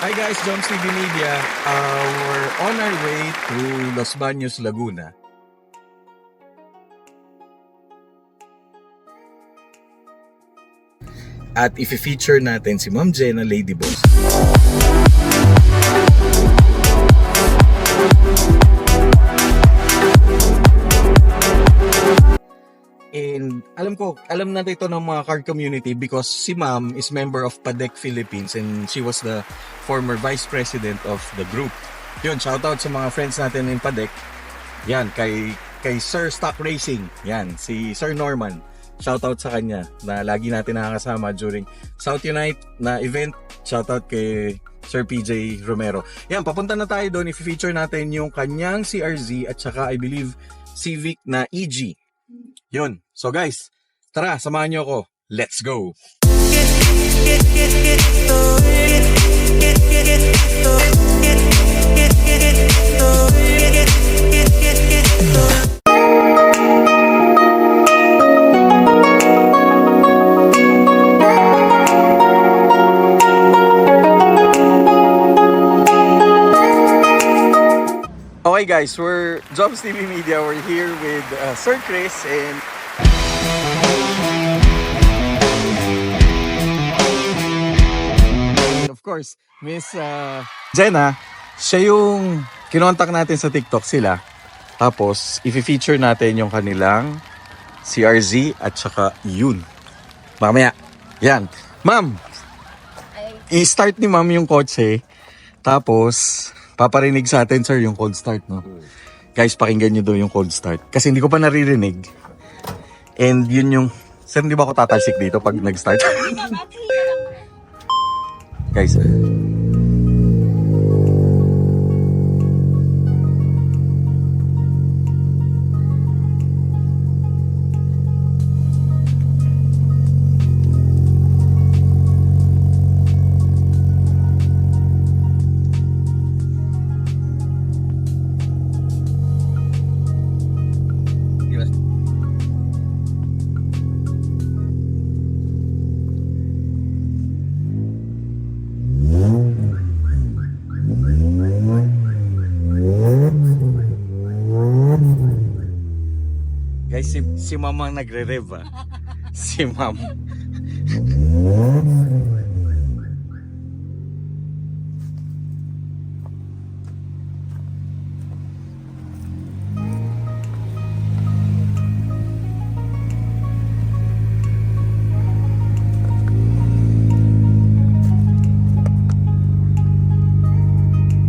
Hi guys, Joms TV Media. We're on our way to Los Baños, Laguna. At i-feature natin si Ma'am Jenna Lady Boss. And alam natin ito ng mga car community because si Ma'am is member of PADEC Philippines and she was the former vice president of the group. Yun, shoutout sa mga friends natin in PADEC. Yan, kay Sir Stock Racing. Yan, si Sir Norman. Shoutout sa kanya na lagi natin nakakasama during South Unite na event. Shoutout kay Sir PJ Romero. Yan, papunta na tayo doon. I-feature natin yung kanyang CRZ at saka I believe Civic na EG. Yun. So guys, tara, samahan nyo ako. Let's go! Okay guys, we're Jobs TV Media. We're here with Sir Chris and of course, Miss Jenna. Siya yung kinontak natin sa TikTok sila. Tapos, i-feature natin yung kanilang CRZ at saka yun. Mamaya. Yan. Ma'am, i-start ni ma'am yung kotse. Tapos, paparinig sa atin, sir, yung cold start, no? Guys, pakinggan nyo daw yung cold start. Kasi hindi ko pa naririnig. And yun yung... Sir, hindi ba ako tatalsik dito pag nag-start? Guys, si mama nagre-rev ah. Si ma'am.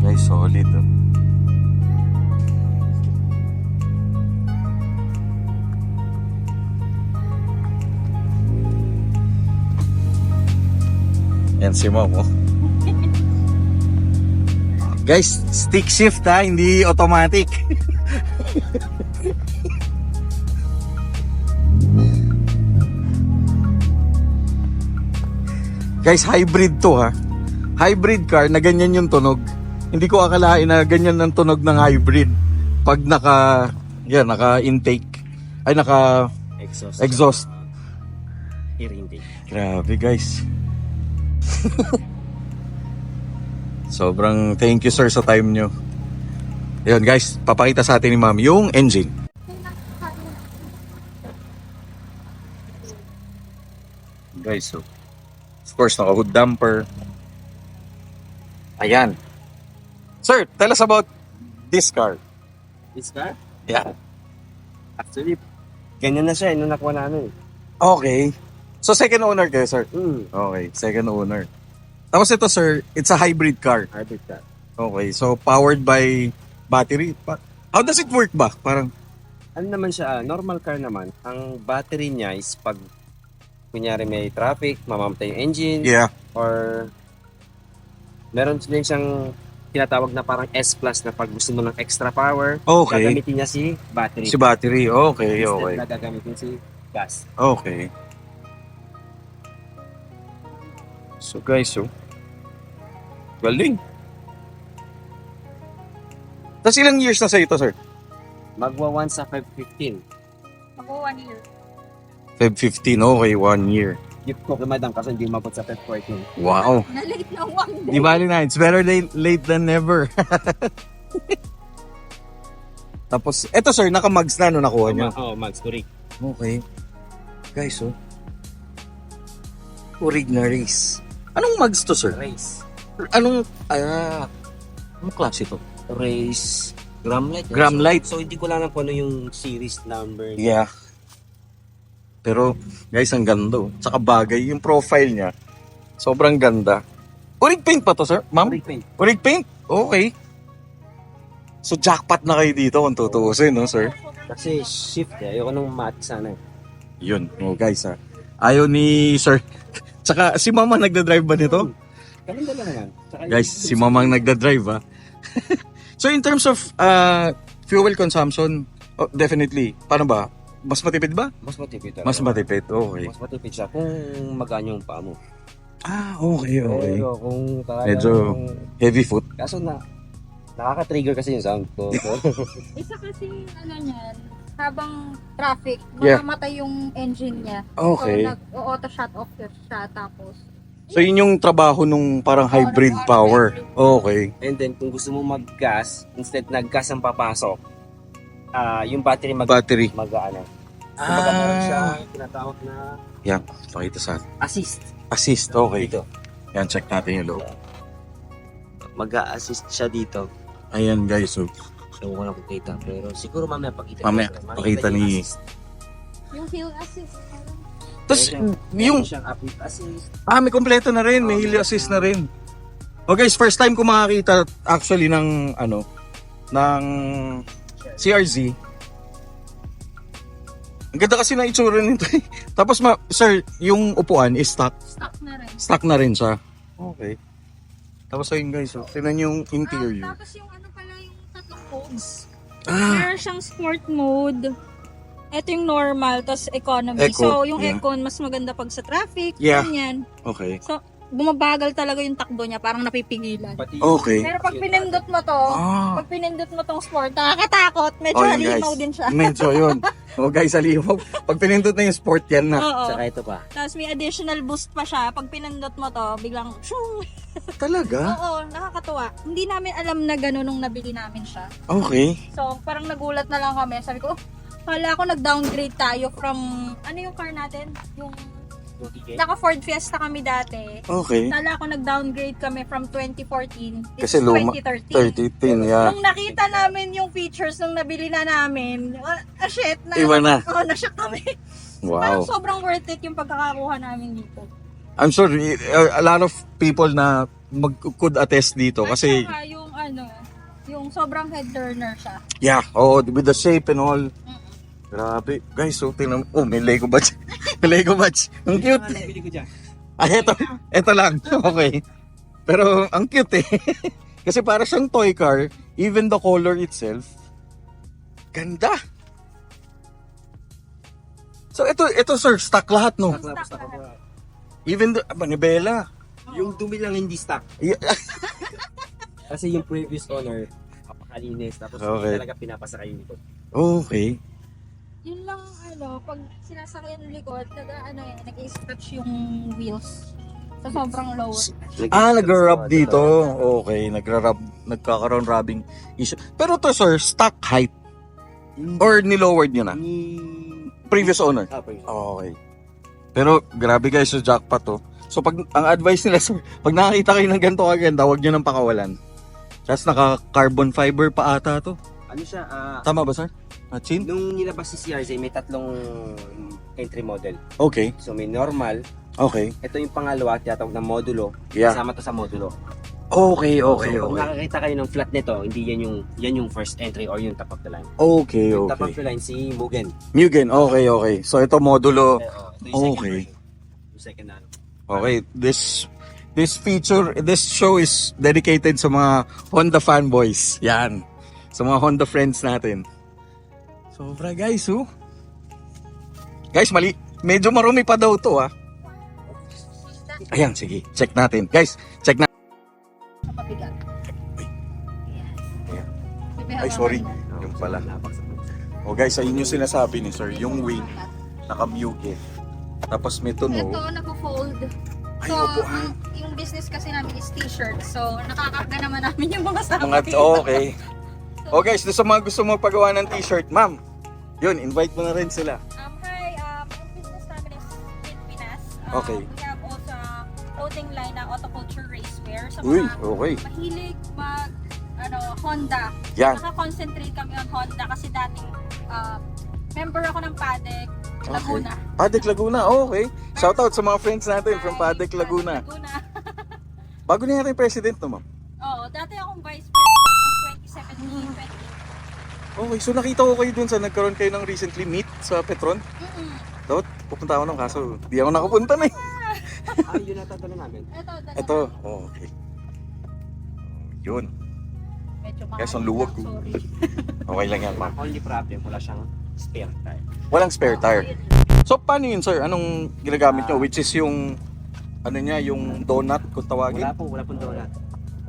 Guys, solid oh. Yan si Mom, oh. Guys, stick shift ha, hindi automatic. Guys, hybrid to ha. Hybrid car na ganyan yung tunog. Hindi ko akalain na ganyan ang tunog ng hybrid. Pag naka-intake, ay naka-exhaust. Air intake. Grabe guys. Sobrang thank you sir sa time nyo. Ayun guys, papakita sa atin ni ma'am yung engine. Guys, so of course naka hood damper. Ayan. Sir, tell us about this car. This car? Yeah. Actually, ganyan na siya nung nakuha namin. Okay. So second owner kayo sir? Okay, Second owner. Tapos ito sir, it's a hybrid car. hybrid car. Okay, so powered by battery. How does it work ba? Parang Ano naman siya, normal car naman. Ang battery niya is pag kunyari may traffic, mamamatay yung engine, yeah. or meron din siyang tinatawag na parang S plus na pag gusto mo ng extra power, Okay. gagamitin niya si battery. Si battery. Okay, Instead okay. na gagamitin si gas. Okay. So guys, so galing. Tapos ilang years na sa ito, sir? Magwa 1 sa 515. Ako 1 year. Feb 15, okay, 1 year. gift ko kay madam kasi hindi umabot sa 14. Wow. Na-late na one day. Di bali na, it's better late than never. Tapos, eto sir, naka-mugs na no nakuha niyo. Oo, Max, correct. Okay. Guys, oh. Originaries. Anong mugs to, sir? Race. Anong klase to? Race. Gramlight. Gramlight. So, hindi ko lang alam kung ano yung series number. Yeah. Pero, guys, ang ganda, oh. Tsaka bagay, yung profile niya, sobrang ganda. Orig paint pa to, sir? Ma'am? Correct paint. Orig paint? Okay. So, jackpot na kayo dito kung tutuusin, no, sir? Kasi shift ayoko nung mat sana. Yun. Oh, guys, ha. Ayaw ni sir. Tsaka, si mama nagda-drive ba nito? Ganda lang naman. Tsaka Guys, si mamang nagda-drive, ha. So, in terms of fuel consumption, oh, definitely. Paano ba? Mas matipid ba? mas matipid. Mas matipid, okay. Mas matipid siya kung magaan yung paa mo. Ah, okay, okay. Pero kung Medyo heavy foot. kaso nakaka-trigger kasi yung sound ko. Isa kasi ano niyan, habang traffic, Yeah. mamamatay yung engine niya. Okay. So nag-auto shut off siya tapos So, yun yung trabaho nung parang hybrid power. Okay. And then kung gusto mo mag-gas, instead na gas ang papasok, yung battery Battery. mag-ano. Kumbaga meron siya Ah. tinatawag na Yan, pakita sa assist. assist. Okay. Dito. Yan, check natin yung loob. Mag-assist siya dito. Ayan, guys. So, So, wala kong kita. Pero siguro mamaya pakita. Mamaya, ko. pakita yung ni- assist. yung hill assist. tapos, yung, Meron siyang uplift assist. may kompleto na rin. May hill assist na rin. Oh, guys, first time ko makakita actually ng, ng CRZ. Ang ganda kasi ng itsura nito. Tapos, sir, yung upuan is stock. Stock na rin. Stock na rin siya. Okay. Tapos ayun guys, tingnan niyo yung interior. Tapos yung ano pala yung tatlong modes. Ah, Meron siyang sport mode. Ito yung normal, tapos economy. Eco, So, yung yeah. econ, mas maganda pag sa traffic. Yeah. Ganyan. okay. So, bumabagal talaga yung takbo niya, parang napipigilan. Pati Okay. Pero pag pinindot mo to, Ah, pag pinindot mo tong sport, nakakatakot. Medyo yun, halimaw din siya. Medyo yun. Oh guys, alimaw. Pag pinindot na yung sport yan na. Oo. Tsaka ito pa. Tapos may additional boost pa siya. Pag pinindot mo to, biglang, shoo! Talaga? Oo, nakakatuwa. Hindi namin alam na gano'n nung nabili namin siya. Okay. So, parang nagulat na lang kami. Sabi ko, kala ko nag-downgrade tayo from, ano yung car natin? Yung, naka Ford Fiesta kami dati. Okay. Kala ko nag-downgrade kami from 2014 to Kasi luma, 2013. 30, yeah. Nung nakita namin yung features nung nabili na namin, shit, Iba na. Oo, na-shock kami. Wow. Parang sobrang worth it yung pagkakakuha namin dito. I'm sure a lot of people na could attest dito At kasi saka yung yung sobrang head turner siya. yeah, with the shape and all. Grabe. Guys, so tingnan mo. Oh, may Lego badge. May Lego badge. Ang cute. Nabili ko dyan. Ay, eto lang. Okay. Pero ang cute eh. Kasi para siyang toy car, even the color itself, ganda. So ito sir, stock lahat no. Even the manibela. Yung dumi lang hindi stock. Kasi yung previous owner, kapakalinis. Tapos Okay. hindi talaga pinapasa kayo nito. Okay. Yun lang pag sinasakyan ng likod, nag-i-stretch yung wheels. Sa sobrang low. Nag-rub dito. Okay, nagkakaroon rubbing issue. Pero to sir, stock height or nilowered nyo na? Previous owner. Previous. Okay. Pero grabe guys, so jackpot to. So pag ang advice nila sir, pag nakakita kayo ng ganito kaganda, huwag nyo nang pakawalan. Tapos naka-carbon fiber pa ata to. Ano siya, Tama ba sir? Chin? nung nilabas si CRZ, may tatlong entry model. Okay. So may normal, Okay. ito yung pangalawa, tinatawag na modulo. Yeah. Kasama to sa modulo. Okay, So kung nakakita kayo ng flat nito, hindi yan yung first entry or yung top of the line. Okay, Yung top of okay. the line si Mugen. Mugen, okay. So ito modulo. Ito yung second Okay. version. Yung second na ano. Okay, this show is dedicated sa mga Honda fanboys. Yan. Sa mga Honda friends natin. Sobra guys, oh. Guys, medyo marumi pa daw to, ah. Ayan, sige. Check natin. Guys, check na. Sa pabigat. Ayan. Ay, sorry. Yung pala. Oh guys, sa inyo sinasabi ni sir, yung wing naka-Mugen. Tapos may tunog. Ito, nako-fold. Ay, So, upuan. yung business kasi namin is t-shirt. So, nakakaga naman namin yung mga sama Mga, dito. okay. Oh guys, doon sa mga gusto mo pagawa ng t-shirt, ma'am. Yun, invite mo na rin sila. Hi, yung business namin is Pilipinas. Okay. We have also clothing line na autoculture racewear. Sa Uy, mga okay. mahilig Honda. Yan. Naka-concentrate kami on Honda kasi dating member ako ng PADEC Laguna. Okay. Padec Laguna, okay. Shoutout sa mga friends natin from Padec Laguna. Bago na natin president, no, ma'am? Oo, dati akong vice president ng 2017-20. Okay, so nakita ko kayo dun sa nagkaroon kayo ng recently meet sa Petron. Dapat pupunta ako nung kaso di ako nakapunta na eh. Yun natatanong namin. Ito, oh, okay. Yun. Medyo Guys, ang luwag ko. sorry. Okay lang yan, ma'am. Only problem, wala siyang spare tire. Walang spare tire. So, paano yun, sir? Anong ginagamit nyo? Which is yung, ano niya, yung donut kung tawagin? Wala pong donut.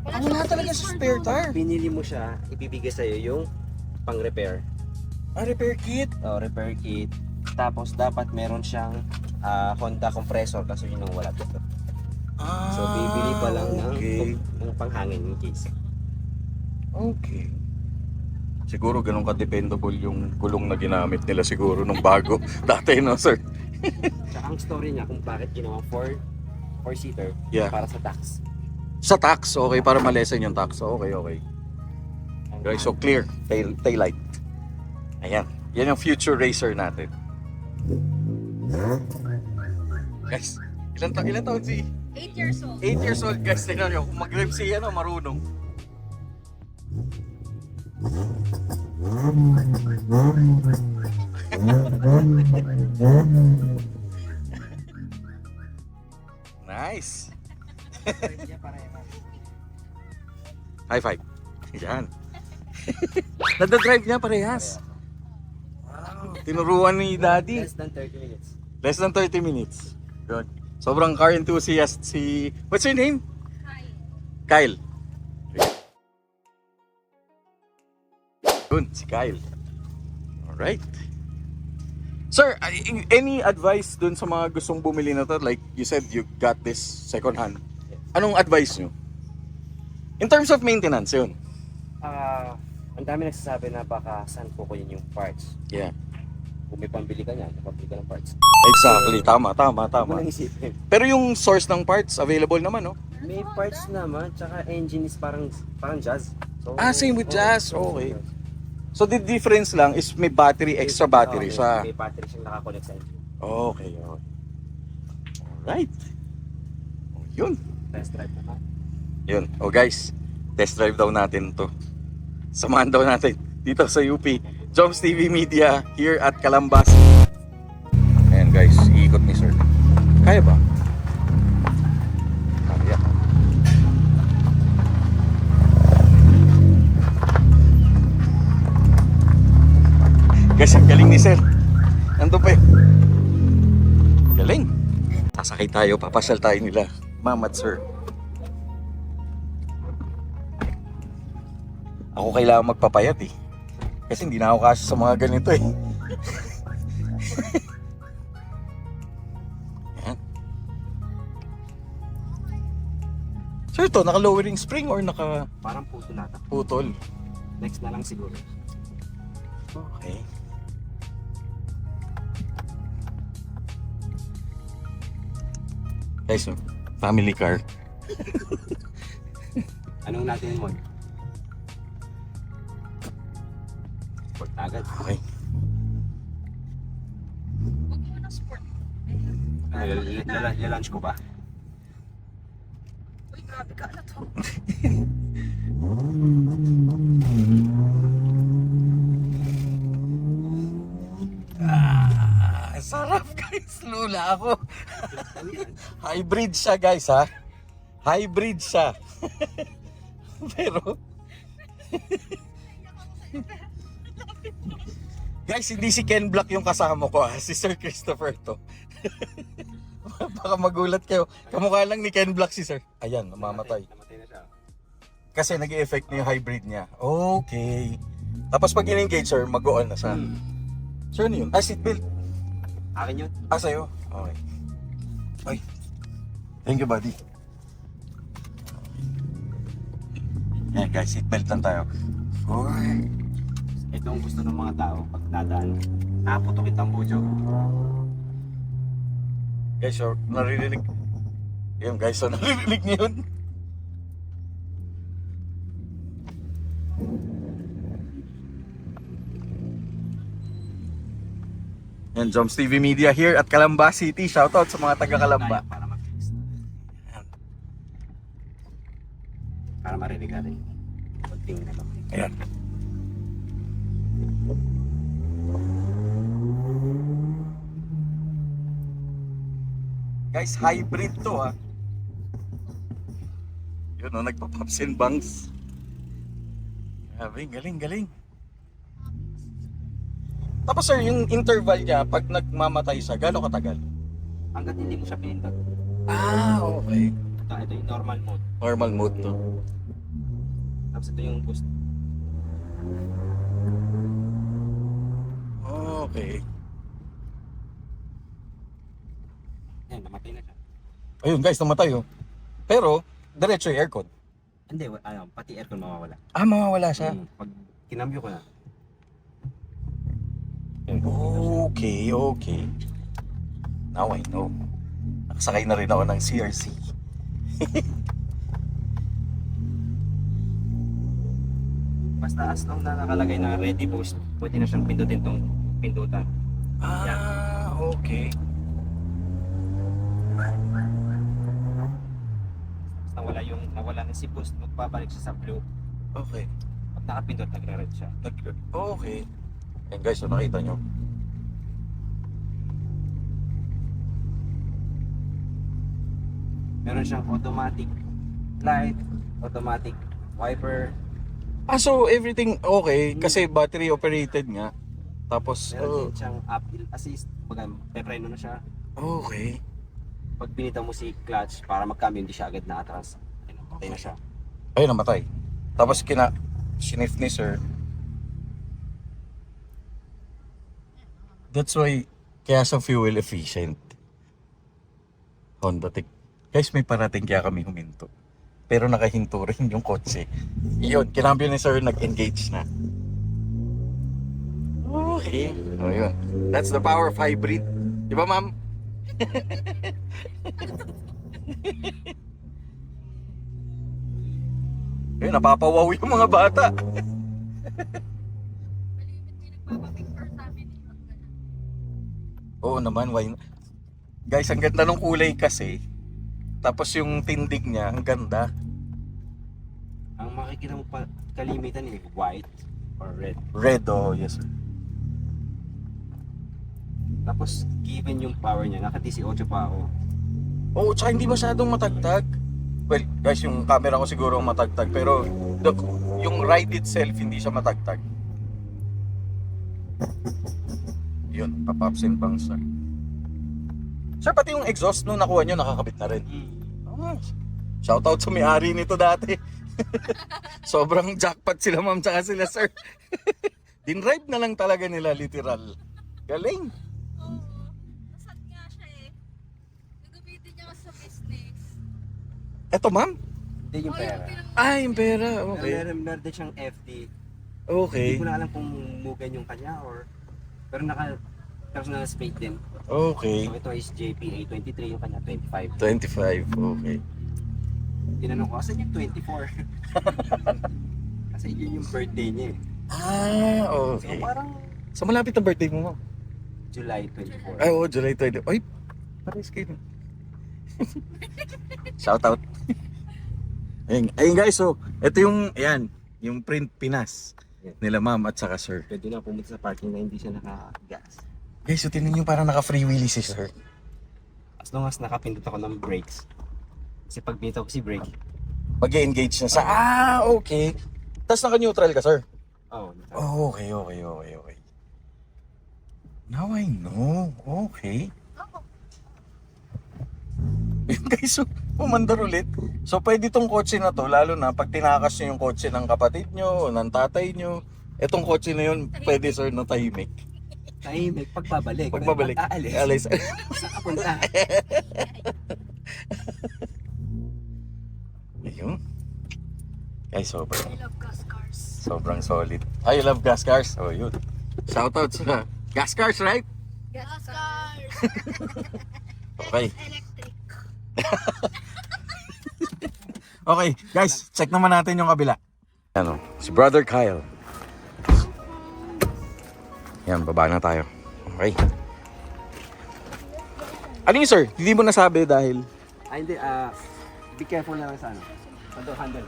Wala talaga sa spare tire. Pinili mo siya, ibibigay sa'yo yung pang-repair. Repair kit. Repair kit. Tapos dapat meron siyang Honda compressor kasi yun ang wala dito. So bibili pa lang ng panghangin in case. Okay. Siguro ganun ka-dependable yung gulong na ginamit nila siguro nung bago. Dati, no, sir? Tsaka ang story niya kung bakit ginawang 4-seater Yeah. para sa tax. Sa tax, okay, para malesen yung tax. Okay, okay. Okay, so clear. Tail light. Ayan. Yan yung future racer natin. Guys, ilan taon si 8 years old. 8 years old, guys. Tingnan nyo, kung mag-rev si marunong. Nice. High five. Yan. Nadadrive niya parehas. Wow. Tinuruan ni Daddy. Less than 30 minutes. Less than 30 minutes. Good. Sobrang car enthusiast si... What's your name? Hi. Kyle. Yun, si Kyle. Alright. Sir, any advice dun sa mga gustong bumili na to? Like you said, you got this second hand. Anong advice nyo? In terms of maintenance, yun. Ang dami nagsasabi na baka saan kukunin yung parts. Yeah. Kung may pambili ka niyan, pambili ka ng parts. Exactly. Tama. Huwag mo nang isipin. Pero yung source ng parts, available naman, no? May parts naman, tsaka engine is parang jazz. So, Same with jazz. Okay. So the difference lang is may battery, extra battery sa... May battery siyang nakakonect sa engine. Okay. Alright. Yun. Test drive naman. Yun. Guys, test drive daw natin to. Samahan daw natin dito sa UP. Joms TV Media here at Calambas. Ayan guys, iikot ni sir. Kaya ba? Kaya. Guys, ang galing ni sir. Nandun pa yun. Galing. Sasakay tayo, papasyal tayo nila. Ma'am at sir. Ako kailangan magpapayat eh. Kasi hindi na ako kasya sa mga ganito eh. Yan. Sir, to naka-lowering spring or Parang puto nata. naka-putol? Next na lang siguro. Okay. Guys, family car. Anong natin mo? Sport agad. Okay. Huwag mo ng sport. Lalunch ko ba? Uy, grabe ka na to. Sarap guys, lula ako. Hybrid siya guys ha. Hybrid siya. Pero guys, hindi si Ken Block yung kasama ko ha. Si Sir Christopher to. Baka magulat kayo. Kamukha lang ni Ken Block si Sir. Ayan, namamatay. Namatay na siya. Kasi nag-i-effect na yung hybrid niya. Okay. Tapos pag in-engage sir, mag-on na siya. Sir, ano yun? Seatbelt. Akin yun. Sa'yo. Okay. Ay. Thank you, buddy. Yan guys, seatbelt lang tayo. Oy. Ito ang gusto ng mga tao pag dadaan. Naputok itang bujo. Guys, so, naririnig. Yun guys, so naririnig niyo yun. Yan, Joms TV Media here at Calamba City. Shoutout sa mga taga Calamba. Para mabilis. Para marinig natin. Konting na lang. Ayan. Guys, hybrid to ha. Yun o, nagpa-pops and bangs. Grabe, galing. Tapos sir, yung interval niya, pag nagmamatay siya, gano'ng katagal? Hanggat hindi mo siya pinindot. Okay. Ito yung normal mode. Normal mode to. Tapos ito yung boost. Okay. Yan, namatay na siya. Ayun guys, namatay oh. Pero, diretso yung aircon. Hindi, pati aircon mawawala. Mawawala siya. Pag kinambyo ko na. Okay. Now I know. Nakasakay na rin ako ng CRC. Basta as long na nakalagay na ready boost, pwede na siyang pindutin tong pindutan. Okay. Basta nawala na si boost, magbabalik siya sa blue. Okay. Pag nakapindot, nagre-red siya. Okay. Ayan guys, so nakita nyo. Meron siyang automatic light, automatic wiper. So everything okay kasi battery operated nga. Tapos, Meron din siyang up hill assist. Pag pepreno na siya. okay. Pag binitaw mo si clutch para mag-cambio, hindi siya agad na-atras. Patay na siya. Ayun, namatay. Tapos sniff ni sir. That's why, kaya sa fuel efficient. Honda Tech. Guys, may parating kaya kami huminto. Pero nakahinto rin yung kotse. Yun, kinambyo ni sir, nag-engage na. Okay. So yun. That's the power of hybrid. Di ba ma'am? Yun, napapawaw yung mga bata. Oo naman, why? Guys, ang ganda ng kulay kasi. Tapos yung tindig niya, ang ganda. Ang makikita mo pa kalimitan ni white or red. Red, oh, yes sir. Tapos given yung power niya, naka-18 pa ako. Oo, tsaka hindi masyadong matagtag. Well, guys, yung camera ko siguro ang matagtag. Pero yung ride itself, hindi siya matagtag. Yun, papops and bangs sir. Sir, pati yung exhaust nung nakuha nyo, nakakabit na rin. Oh, shoutout sa may-ari nito dati. Sobrang jackpot sila ma'am tsaka sila sir. Dinrive na lang talaga nila, literal. Galing. Oo. Nasad nga siya eh. Nagamitin niya kasi sa business. Eto ma'am? Hindi yung pera. Yung pera. Okay. Meron din siyang FD. Okay. Hindi ko na alam kung mugan yung kanya or... Pero personal spade din. Okay. So ito is JPA 23, yung kanya 25. 25, okay. Tinanong ko, asan yung 24? Kasi yun yung birthday niya eh. So Okay. parang So malapit ang birthday mo, ma'am? July 24. Ay, oo, July 20. Ay, pares kayo. Shoutout. Ayun guys, so, ito yung, ayan, yung print Pinas nila ma'am at saka sir. Pwede na pumunta sa parking na hindi siya naka-gas. Guys, so tingnan nyo parang naka-free wheelie si sir. As long as nakapindot ako ng brakes. Kasi pag binitaw ko si brake, Mag-engage na sa, okay. Tapos naka-neutral ka, sir? oh, Okay. Now I know. Okay. Guys, so, umandar ulit. So, pwede itong kotse na to, lalo na pag tinakas nyo yung kotse ng kapatid nyo o ng tatay nyo. Itong kotse na yun, pwede sir na tahimik. Tahimik, pagbabalik. Pagbabalik. Aalis. Alis. Saan ka punta? Ayun. Guys, sobrang solid. I love gas cars. Oh, yun. Shoutout sa gas cars, right? Gas cars. Okay. Okay, guys, check naman natin yung kabila. Ano, si Brother Kyle. Yan, baba na tayo. Okay. Ano yun, sir? Hindi mo nasabi dahil... Hindi, be careful na lang sa ano. Sa door handle.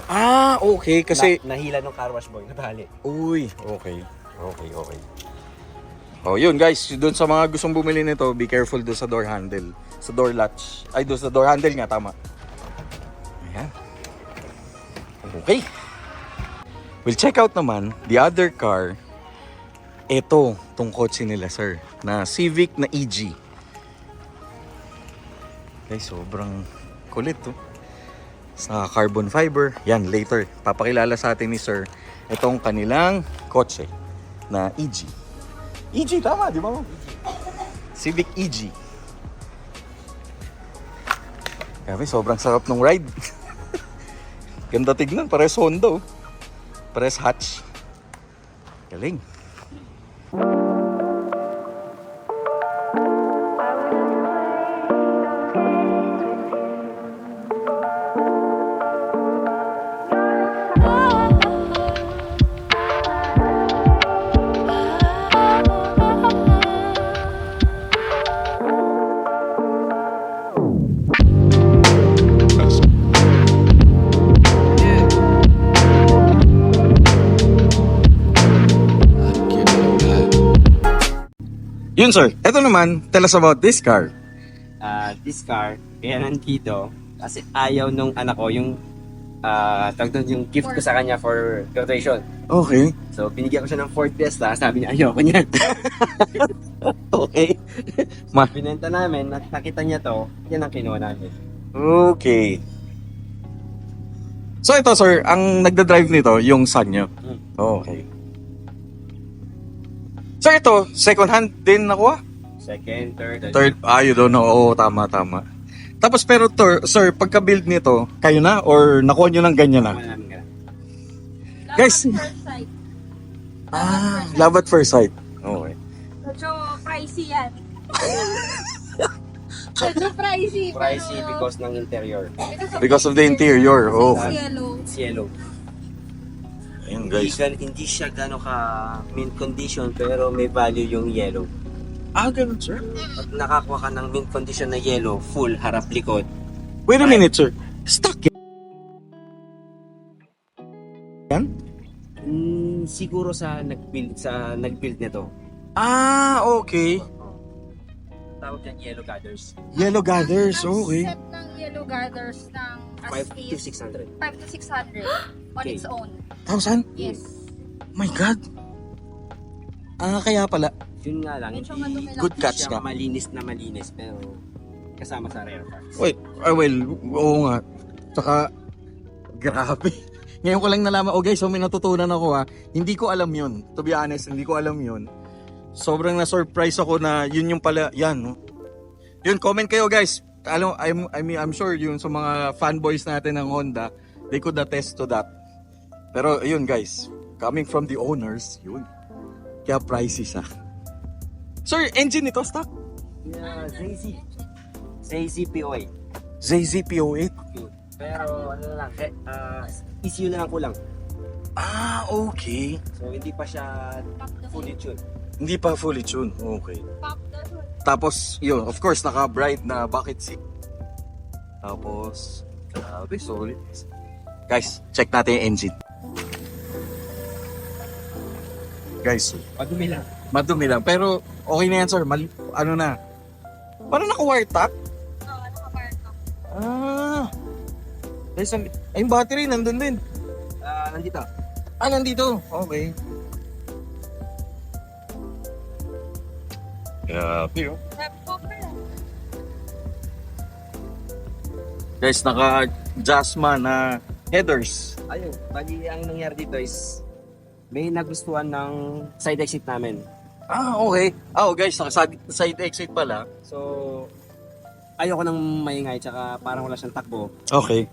Ah, okay. Kasi... Nahila ng car wash boy, nabali. Uy, okay. Okay. Oh, yun guys, doon sa mga gustong bumili nito, be careful doon sa door handle. Sa door latch. Ay, doon sa door handle nga, tama. Ayan. Okay. We'll check out naman the other car. Ito, tong kotse nila, sir. Na Civic na EG. Guys, sobrang kulit, to. Sa carbon fiber. Yan, later. Papakilala sa atin ni sir itong kanilang kotse na EG. EG, tama, di ba? Civic EG. Grabe, sobrang sarap ng ride. Ganda tignan, pares Honda, oh. Pares hatch. Galing. Yun sir, eto naman, tell us about this car. This car, kaya nandito, kasi ayaw nung anak ko, yung tawag doon, yung gift ko sa kanya for graduation. Okay. So, binigyan ko siya ng Ford Fiesta, sabi niya, ayoko niyan. Okay. Binenta namin, nakita niya to, yan ang kinuha namin. Okay. So ito sir, ang nagda-drive nito, yung son nyo. Okay. So ito, second hand din nakuha? Second, third, Third, you don't know. Oo, tama. Tapos pero sir, pagka-build nito, kayo na or nakuha nyo ng ganyan na? wala namin ganun. Guys. First sight. Love at first sight. Okay. Medyo pricey yan. Medyo pricey. Pricey pero because ng interior. Because of the interior. It's Okay. yellow. It's yellow. Ayun guys. Hindi siya gano'n ka mint condition pero may value yung yellow. Ganun sir. Pag nakakuha ka ng mint condition na yellow, full, harap, likod, Wait a minute sir. Stuck yan? siguro sa nag-build nito. Okay. Tawag yan yellow gathers. Yellow gathers. Ang Okay. set ng yellow gathers ng 5 to is 600. 5 to 600 on Okay. its own. 1,000? Yes. My God. Kaya pala. Yun nga lang, Medyo hindi madumi lang. Good catch siya ka. malinis pero kasama sa rare parts. Wait, well, oo nga. Tsaka, grabe. Ngayon ko lang nalaman, guys, so may natutunan ako ha. Hindi ko alam yun. To be honest, hindi ko alam yun. Sobrang na-surprise ako na yun yung pala, yan, no? Yun, comment kayo guys. I'm sure yun sa mga fanboys natin ng Honda, they could attest to that. Pero yun guys, coming from the owners, yun. Kaya pricey siya. Sir, engine nito stock? Yeah, ZZ PO8. ZZP08. Pero ano lang, ECU na lang kulang. Okay. So hindi pa siya fully tuned. Hindi pa fully tuned. Okay. Pop the hood. Tapos, yun, of course, naka-bright na bucket seat. Tapos, grabe, solid. Guys, check natin yung engine. Guys, Madumi lang. madumi lang. Pero, okay na yan, sir. Ano na? Parang naka-wire top? Oo, naka-fire top. Guys, yung battery, nandun din. Nandito. Nandito. Okay. Grabe, oh. Rep cover. Guys, naka-Jasma na headers. Ayun, bali ang nangyari dito is may nagustuhan ng side exit namin. Okay. Guys, side exit pala. So, ayoko nang maingay tsaka parang wala siyang takbo. Okay.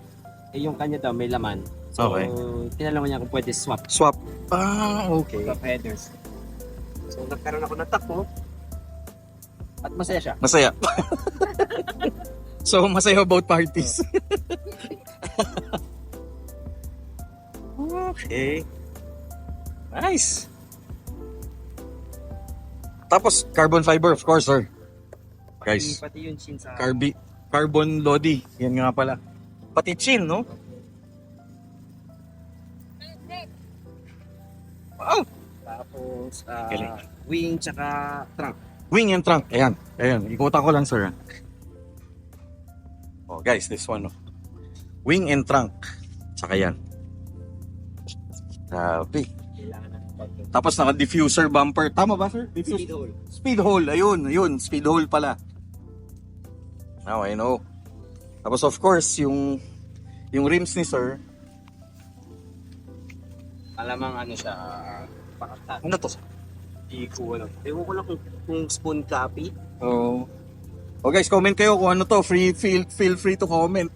Eh, yung kanya daw may laman. So, Okay. tinanong niya kung pwede swap. Swap. Okay. Swap headers. So, nagkaroon ako ng takbo. At masaya siya. Masaya. So, masaya both parties. Okay. Nice. Tapos, carbon fiber, of course, sir. Guys, Pati yun chin sa... carbon lodi. Yan nga pala. Pati chin, no? Wow. Tapos, Galing. wing tsaka trunk. Wing and trunk. Ayan. Ikutan ko lang, sir. Oh, guys, this one. Oh. Wing and trunk. Tsaka yan. Grabe. Kailangan ng pagkakas. Tapos naka-diffuser bumper. Tama ba, sir? Speed hole. Speed hole. Ayun. Speed hole pala. Now I know. Tapos of course, yung rims ni sir. Alamang ano siya, pakakta. Ano to? Hindi ko alam. Ewan ko lang kung spoon copy. Oh. Oh guys, comment kayo kung ano to. Feel free to comment.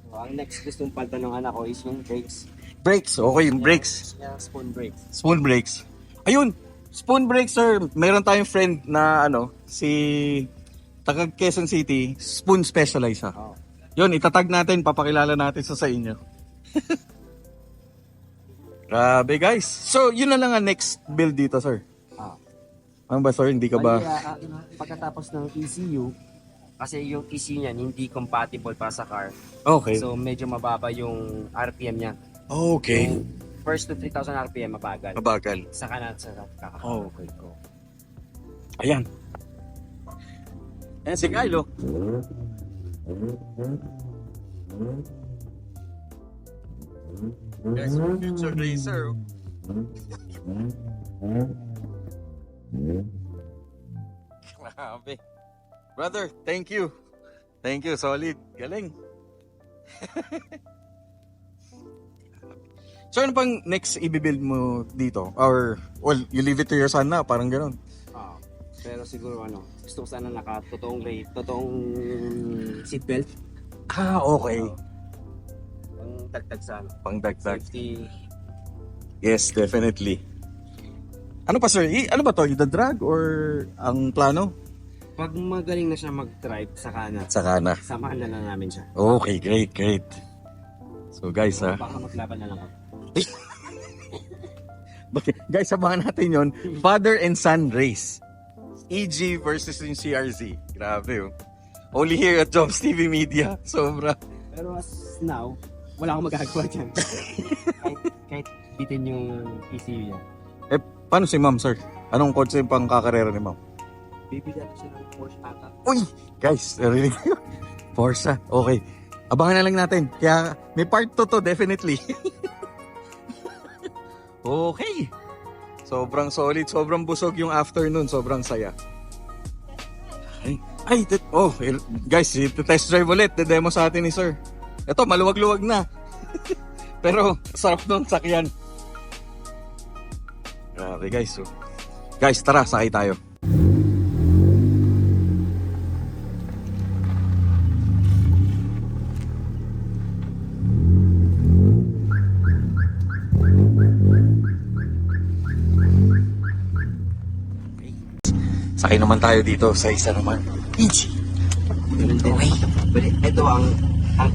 So, ang next gustong palta ng anak ko is yung brakes. Brakes. Okay, yung brakes. Yeah, spoon brakes. Spoon brakes. Ayun. Spoon brakes, sir. Meron tayong friend na si taga Quezon City, spoon specialized ha. Oh. Yun, itatag natin, papakilala natin sa inyo. Grabe guys. So, yun na lang ang next build dito, sir. Ano ba, sir? Hindi ka ba? Pagkatapos ng ECU, kasi yung ECU niyan hindi compatible para sa car. Okay. So medyo mababa yung RPM niya. Okay. Yung first to 3,000 RPM mabagal. Mabagal. Sa kanan sa kakaka. Oh, okay. Go. Ayan. Ayan si Kylo. Guys, future racer. Grabe. Brother, thank you. Thank you, solid. Galing. So, ano pang next i-build mo dito? Or, well, you leave it to your son na, parang gano'n. Pero siguro gusto ko sana totoong seatbelt. Okay. Pang tagtag sa Pang-dagdag. safety. Yes, definitely. Ano pa, sir? Ano ba to? The drag or ang plano? Pag magaling na siya mag-drive sa kanan, Saka na. samahan na lang namin siya. Okay, great. So, guys, Baka maglaban na lang ako. Guys, sabahan natin yon. Father and son race. EG versus yung CRZ. Grabe, oh. Only here at Jobs TV Media. Sobra. Pero as now, wala akong magagawa dyan. kahit bitin yung ECU niya. Eh, paano si ma'am, sir? Anong kotse pang kakarera ni ma'am? Bibigyan siya ng Porsche ata. Uy! Guys, narinig ko. Forza. Okay. Abangan na lang natin. Kaya may part 2 to, definitely. Okay. Sobrang solid, sobrang busog yung afternoon, sobrang saya. Guys, test drive ulit, demo sa atin ni sir. Ito, maluwag-luwag na. Pero, sarap nung sakyan. Grabe guys. So. Guys, tara, sakay tayo. Sakay naman tayo dito sa isa naman. Easy. Okay. But ito ang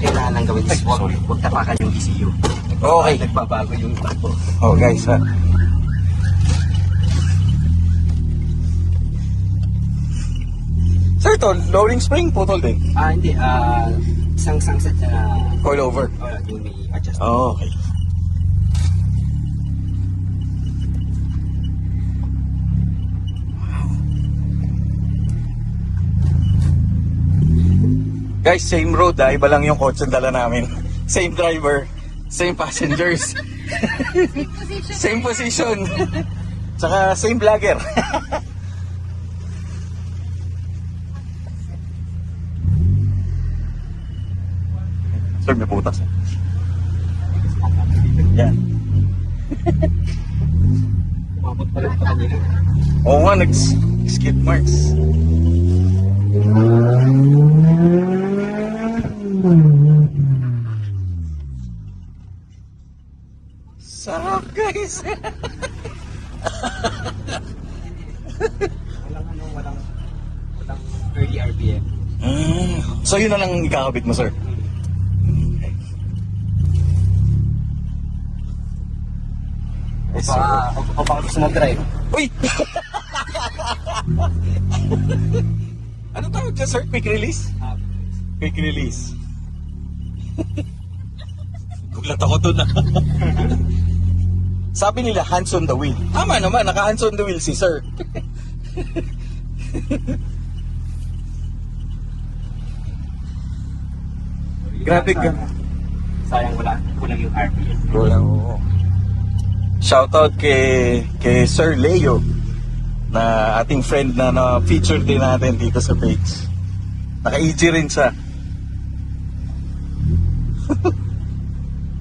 kailangan gawin is huwag tapakan yung ECU. Okay. Nagbabago yung takbo. Oh guys, ha. Sir, to, lowering spring, putol din. Hindi. Isang set na Coil over. yung may adjust. Oh, okay. Guys, same road iba lang yung kotse dala namin. Same driver, same passengers. Same position. Tsaka same vlogger. Sir, may putas. Yan. Umabot pa lang sa kanila. Oo nga, nag-skid marks. Sarap, guys. Walang early RPM. So yun na lang ikakabit mo, sir? O baka gusto mag-drive. Uy! Ano tawag dyan, sir? Quick release? Quick release. Gulat ako dun, ah. Sabi nila, hands on the wheel. Tama naman, naka-hands on the wheel si sir. Grabe ka. Sayang kulang yung RPM. Kulang, oo. Shoutout kay Sir Leo na ating friend na na-feature din natin dito sa page. Naka-EG rin siya.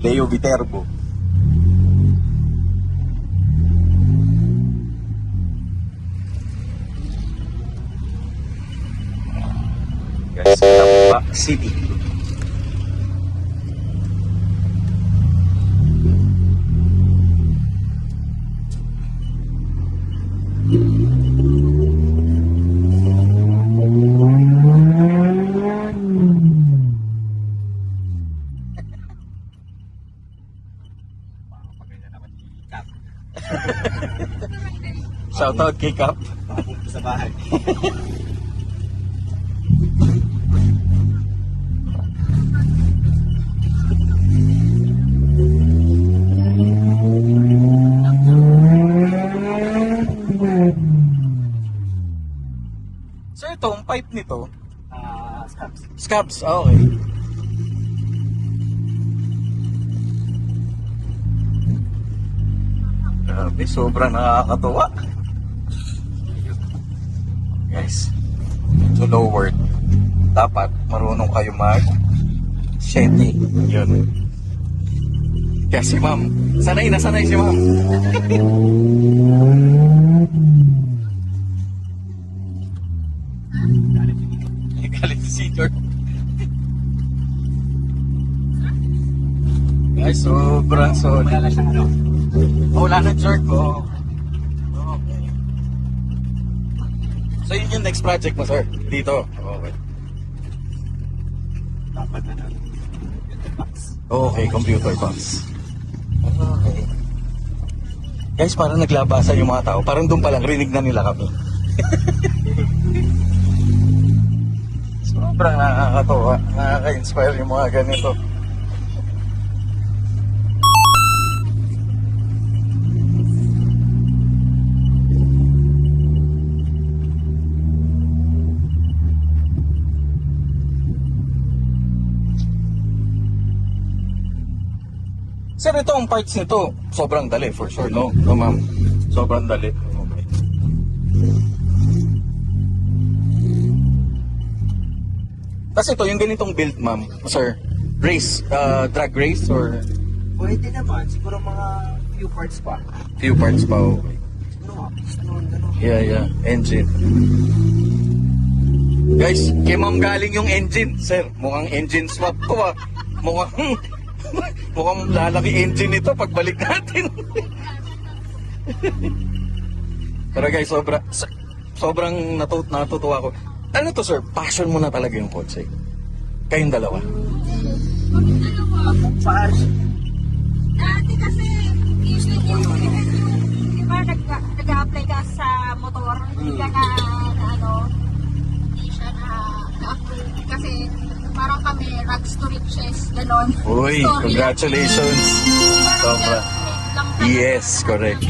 Leo Viterbo. Guys, Tampa City. Shoutout kay Cap. Makapunta sa bahay. Sir, itong pipe nito, Scabs. scabs, okay. Grabe, sobrang nakakatuwa. Guys, to lowered. Dapat marunong kayo mag-shetty. Yun. Kaya si ma'am, sanay na sanay si ma'am. Galit si Senior. Guys, sobrang solid. Wala na siyang ano. Wala na jerk ko. Okay. So yun yung next project mo, sir? Dito? Okay. Dapat na lang. Okay, computer box. Okay. Guys, parang naglabasan yung mga tao. Parang doon pa lang, rinig na nila kami. Sobrang nakakatawa. Nakaka-inspire yung mga ganito. Sir, ito ang parts nito. Sobrang dali, for sure, no? No, ma'am. Sobrang dali. Okay. Kasi ito, yung ganitong build, ma'am, sir, race, drag race, or Pwede naman. Siguro mga few parts pa. few parts pa, okay. Siguro mga piston, gano'n. Yeah, engine. Guys, kay ma'am galing yung engine, sir. Mukhang engine swap to, ah. Mukhang lalaki engine ito pagbalik natin. Pero guys, sobrang natutuwa ko. Ano to, sir? Passion mo na talaga yung kotse. Kayong dalawa. Paano? Dati kasi, usually di ba nag-apply ka sa motor, hindi ka na hindi siya na-approve. Kasi parang kami, rags to riches, gano'n. Uy, Story. congratulations. Parang Sobra. self-made lang tayo. Yes, correct.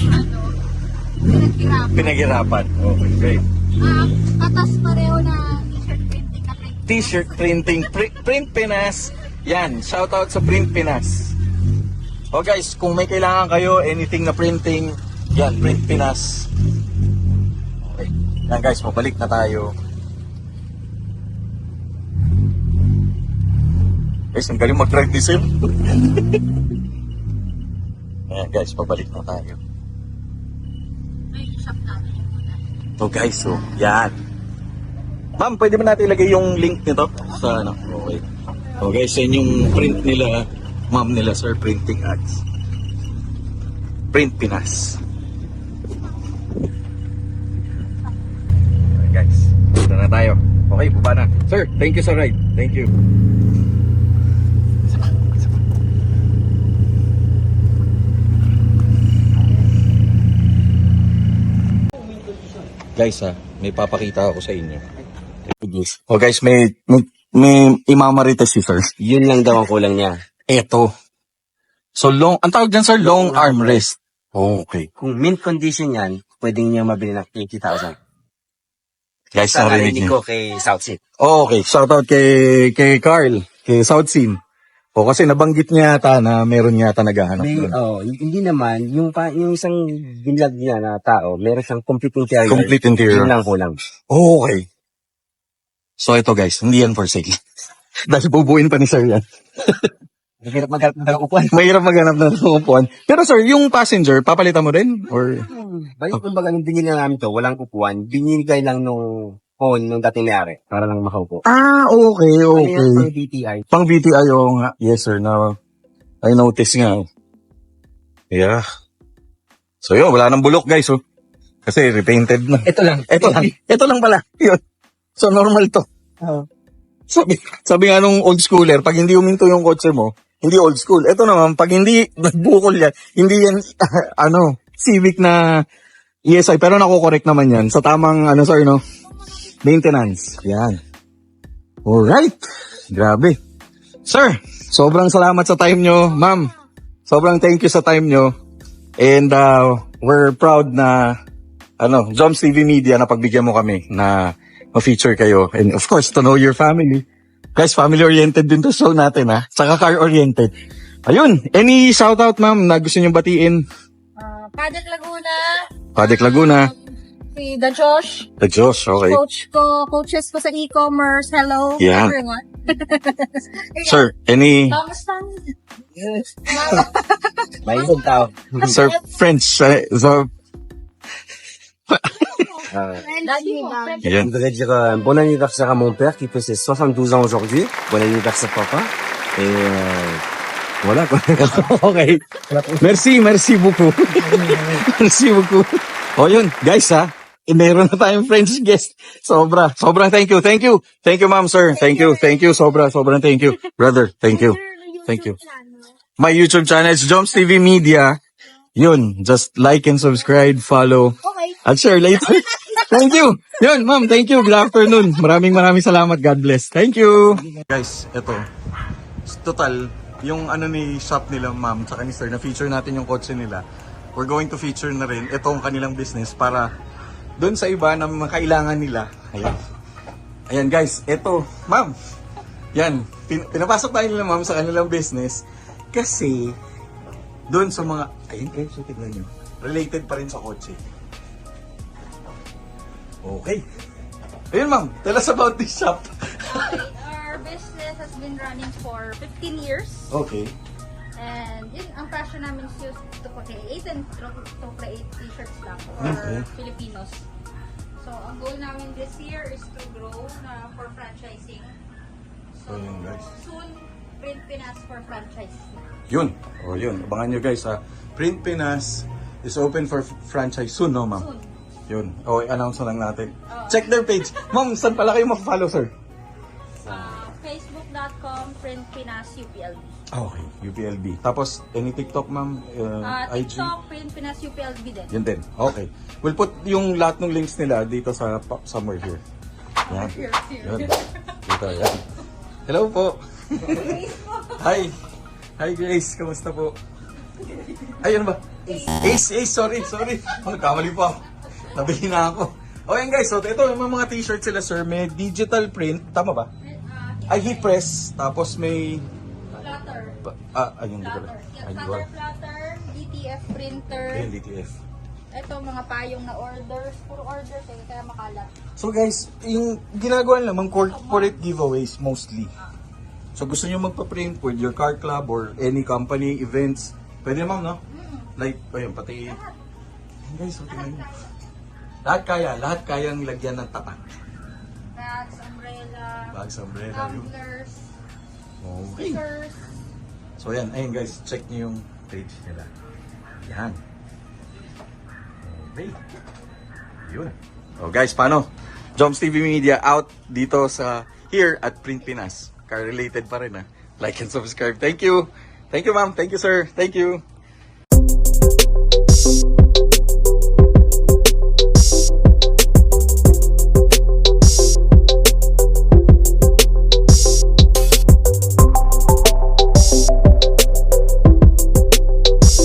Pinaghirapan. Pinaghirapan. Okay, great. Katas pareho na t-shirt printing na print. T-shirt printing, Print Pinas. Yan, shoutout sa Print Pinas. O guys, kung may kailangan kayo, anything na printing, yan, Print Pinas. Okay. Yan guys, mabalik na tayo. Guys, ang galing mag-drive ni Sim. Ayan guys, pabalik na tayo. shop namin yung muna. So guys, so yan. Ma'am, pwede ba natin ilagay yung link nito sa ano? Okay. So guys, yan yung print nila, ma'am nila, sir, printing ads. Print Pinas. Okay, guys, dito na tayo. Okay, baba na. Sir, thank you sa ride. Thank you. Guys, may papakita ako sa inyo. Oh guys, may imamarites si sir. Yun lang daw ang kulang niya. Eto. So long, ang tawag dyan sir, long armrest. Oh, okay. Kung mint condition yan, pwedeng niya mabili ng 80,000. Guys, Sa narinig narinig niyo. ko kay South Sea. Oh, okay. Shoutout kay Carl, kay South Scene. O kasi nabanggit niya yata na meron yata naghahanap. May, doon. hindi naman, yung isang binlag niya na tao, meron siyang complete interior. Complete interior. Yun lang kulang. Oh, okay. So ito guys, hindi yan for sale. Dahil bubuin pa ni sir yan. Mahirap maghanap ng upuan. Mahirap maghanap ng upuan. Pero sir, yung passenger, papalitan mo rin? Or Balik kumbaga nung binili namin to, walang upuan, binigay lang nung phone nung dating mayari para lang makaupo. okay, okay. Ano yung DTI? Pang VTI, oo nga. Yes, sir. Now, I notice nga. Yeah. So, yun. Wala nang bulok, guys, oh. Kasi repainted na. Ito lang. Ito lang pala. Yun. So, normal to. Oo. Sabi nga nung old schooler, pag hindi uminto yung kotse mo, hindi old school. Ito naman, pag hindi nagbukol yan, hindi yan, Civic na ESI. Pero nakokorek naman yan. Sa tamang, sir, no? Maintenance. Yan. Alright. Grabe. Sir, sobrang salamat sa time nyo. Ma'am, sobrang thank you sa time nyo. And we're proud na Joms TV Media na pagbigyan mo kami na ma-feature kayo. And of course, to know your family. Guys, family-oriented din to show natin, ha? Saka car-oriented. Ayun. Any shoutout, ma'am, na gusto nyo batiin? Padec Laguna. Padec Laguna. Si The Josh. The Josh, okay. Coaches ko sa e-commerce. Hello. Yeah. Everyone. Sir, any... Kamusta? May isang tao. Sir, French. So, Je voudrais dire un bon anniversaire à mon père qui fait ses 72 ans aujourd'hui. Bon anniversaire papa. Et voilà quoi. okay. Merci beaucoup. Merci beaucoup. O yun, guys meron na tayong French guest. Sobrang thank you. Thank you, ma'am, sir. Thank you. Sobrang thank you. Brother, thank you. My YouTube channel is Joms TV Media. Yun, just like and subscribe, follow, at share later. Thank you. Yun, ma'am, thank you. Good afternoon. Maraming salamat. God bless. Thank you. Guys, eto. Total, yung ni shop nila, ma'am, tsaka ni sir, na feature natin yung kotse nila. We're going to feature na rin itong kanilang business para doon sa iba na makailangan nila. Ayan guys, eto, ma'am. Yan, pinapasok tayo nila, ma'am, sa kanilang business kasi doon sa mga, ayun guys, so tignan nyo, related pa rin sa kotse. Okay. Ayun, ma'am, tell us about this shop. Okay, our business has been running for 15 years. Okay. And yun, ang passion namin is just to create and to create t-shirts lang for Filipinos. So, ang goal namin this year is to grow for franchising. So, yun, guys. soon, Print Pinas for franchise. Yun. O yun, abangan nyo guys Print Pinas is open for franchise soon, no ma'am? Soon. Yun. O, announce na lang natin. Check their page. Ma'am, saan pala kayo mag-follow, sir? Facebook.com Print Pinas UPLB. Okay, UPLB. Tapos, any TikTok, ma'am? IG? TikTok, Print Pinas UPLB din. Yun din. Okay. We'll put yung lahat ng links nila dito sa somewhere here. Yan. Here. Yun. Dito, yan. Hello po. Hi. Hi, Grace. Kamusta po? Ayun ba? Ace. Sorry. Nagkamali po ako. Nabili na ako. O yan guys, so ito yung mga t-shirt sila, sir. May digital print. Tama ba? Ay, heat press. Tapos may... Platter. Ayun, di ko lang. Platter, DTF printer. Ayun, DTF. Ito, mga payong na orders. Puro orders kaya makalat. So guys, yung ginagawa naman corporate giveaways mostly. So gusto nyo magpa-print with your car club or any company events, pwede ma'am, no? Like, ayun, pati... Guys, so tingnan nyo. Lahat kayang lagyan ng tapat. Bags, umbrella, Bags, umbrella, yun. tumblers, Okay. stickers. So yan, ayun guys, check nyo yung page nila. Yan. Okay. Yun. So guys, paano? Joms TV Media out dito sa here at Print Pinas. Car related pa rin, ha. Like and subscribe. Thank you. Thank you, ma'am. Thank you, sir. Thank you.